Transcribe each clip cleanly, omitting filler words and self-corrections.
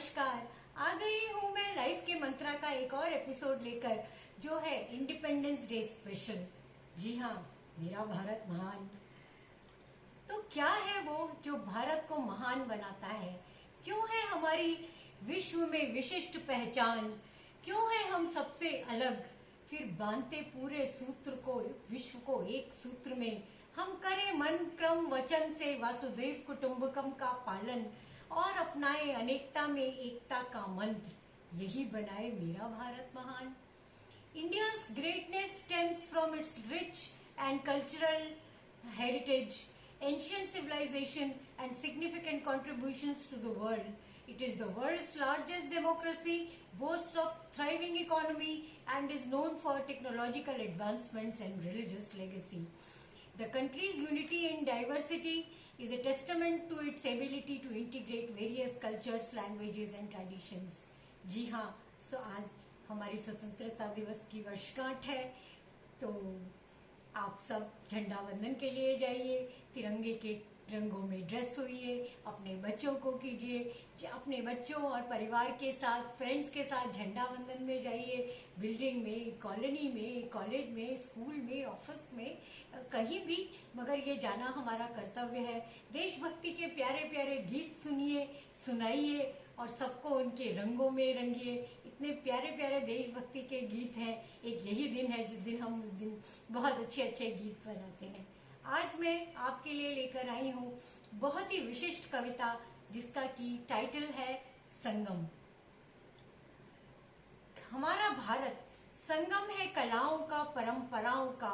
नमस्कार। आ गई हूँ मैं लाइफ के मंत्रा का एक और एपिसोड लेकर, जो है इंडिपेंडेंस डे स्पेशल। जी हाँ, मेरा भारत महान। तो क्या है वो जो भारत को महान बनाता है? क्यों है हमारी विश्व में विशिष्ट पहचान? क्यों है हम सबसे अलग? फिर बांधते पूरे सूत्र को, विश्व को एक सूत्र में। हम करें मन क्रम वचन से वासुदेव कुटुंबकम का पालन और अपनाए अनेकता में एकता का मंत्र। यही बनाए मेरा भारत महान। India's greatness stems from its rich and cultural heritage, ancient civilization, and significant contributions to the world. It is the world's largest democracy, boasts of thriving economy, and is known for technological advancements and religious legacy. The country's unity in diversity is a testament to its ability to integrate various cultures, languages, and traditions. जी हाँ, आज हमारी स्वतंत्रता दिवस की वर्षगांठ है, तो आप सब झंडा वंदन के लिए जाइए, तिरंगे के रंगों में ड्रेस होइए, अपने बच्चों को कीजिए, अपने बच्चों और परिवार के साथ, फ्रेंड्स के साथ झंडा वंदन में जाइए। बिल्डिंग में, कॉलोनी में, कॉलेज में, स्कूल में, ऑफिस में, कहीं भी, मगर ये जाना हमारा कर्तव्य है। देशभक्ति के प्यारे प्यारे गीत सुनिए, सुनाइए और सबको उनके रंगों में रंगिए। इतने प्यारे प्यारे देशभक्ति के गीत हैं। एक यही दिन है जिस दिन हम उस दिन बहुत अच्छे अच्छे गीत बनाते हैं। आज मैं आपके लिए लेकर आई हूँ बहुत ही विशिष्ट कविता, जिसका की टाइटल है संगम। हमारा भारत संगम है कलाओं का, परंपराओं का।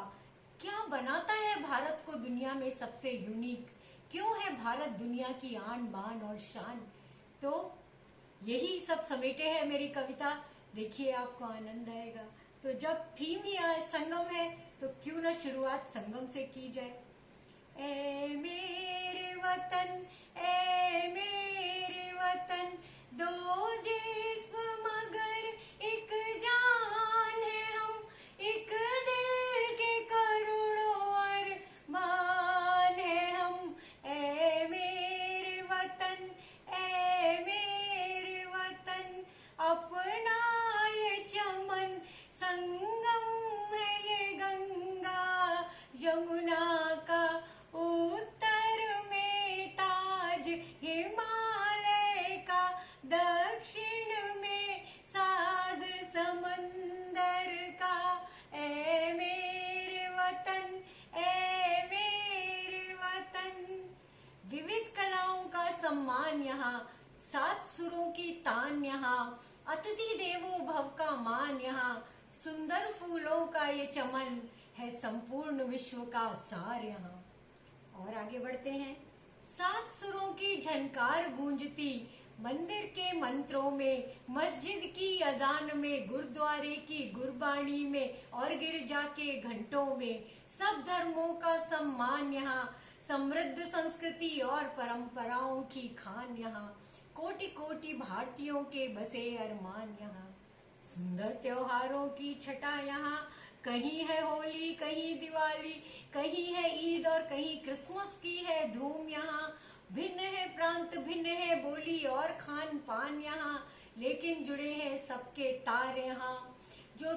क्या बनाता है भारत को दुनिया में सबसे यूनिक? क्यों है भारत दुनिया की आन बान और शान? तो यही सब समेटे है मेरी कविता। देखिए, आपको आनंद आएगा। तो जब थीम ही संगम है, तो क्यों ना शुरुआत संगम से की जाए। ए मेरे वतन, ए मेरे वतन, दो जिस्म मगर एक जान है हम, एक दिल के करोड़ों अरमान है हम। ए मेरे वतन, ए मेरे वतन, अपना ये चमन, संगम है ये गंगा यमुना का, उत्तर में ताज हिमालय का, दक्षिण में साज समंदर का। ए मेरे वतन, ए मेरे वतन। विविध कलाओं का सम्मान यहाँ, सात सुरों की तान यहाँ, अतिथि देवो भव का मान यहाँ, सुंदर फूलों का ये चमन है, संपूर्ण विश्व का सार यहाँ। और आगे बढ़ते हैं। सात सुरों की झनकार गूंजती मंदिर के मंत्रों में, मस्जिद की अजान में, गुरुद्वारे की गुरबाणी में और गिरजा के घंटों में, सब धर्मों का सम्मान यहाँ, समृद्ध संस्कृति और परंपराओं की खान यहाँ, कोटि कोटि भारतीयों के बसे अरमान यहाँ। सुंदर त्योहारों की छटा यहाँ, कहीं है होली, कहीं दिवाली, कहीं है ईद और कहीं क्रिसमस की है धूम यहाँ। भिन्न है प्रांत, भिन्न है बोली और खान पान यहाँ, लेकिन जुड़े हैं सबके तार यहाँ। जो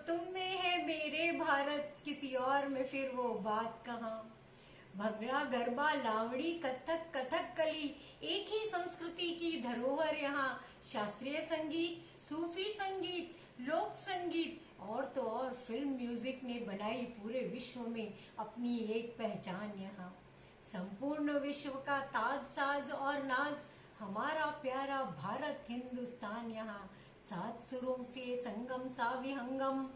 तुम में है मेरे भारत, किसी और में फिर वो बात कहाँ। भंगड़ा, गरबा, लावड़ी, कथक, कथकली, एक ही संस्कृति की धरोहर यहाँ। शास्त्रीय संगीत, सूफी संगीत, लोक संगीत और तो और फिल्म म्यूजिक ने बनाई पूरे विश्व में अपनी एक पहचान यहाँ। संपूर्ण विश्व का ताज साज और नाज, हमारा प्यारा भारत हिंदुस्तान यहाँ। सात सुरों से संगम सा विहंगम,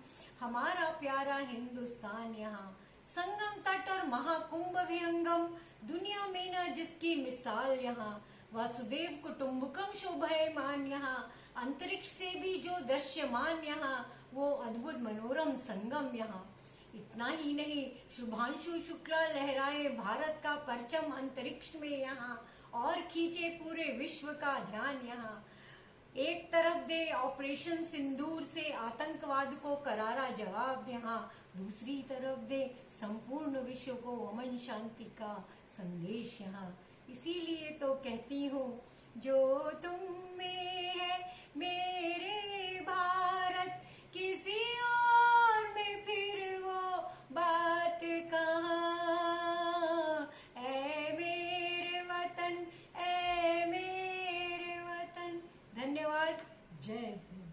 हमारा प्यारा हिंदुस्तान यहाँ। संगम तट और महाकुंभ विहंगम, दुनिया में न जिसकी मिसाल यहाँ। वासुदेव कुटुंबकम शोभायमान यहाँ, अंतरिक्ष से भी जो दृश्यमान यहाँ, वो अद्भुत मनोरम संगम यहाँ। इतना ही नहीं, शुभांशु शुक्ला लहराए भारत का परचम अंतरिक्ष में यहाँ, और खींचे पूरे विश्व का ध्यान यहाँ। एक तरफ दे ऑपरेशन सिंदूर से आतंकवाद को करारा जवाब यहाँ, दूसरी तरफ दे संपूर्ण विश्व को अमन शांति का संदेश यहाँ। इसीलिए तो कहती हूँ, जो तुम नमस्कार, जय हिंद।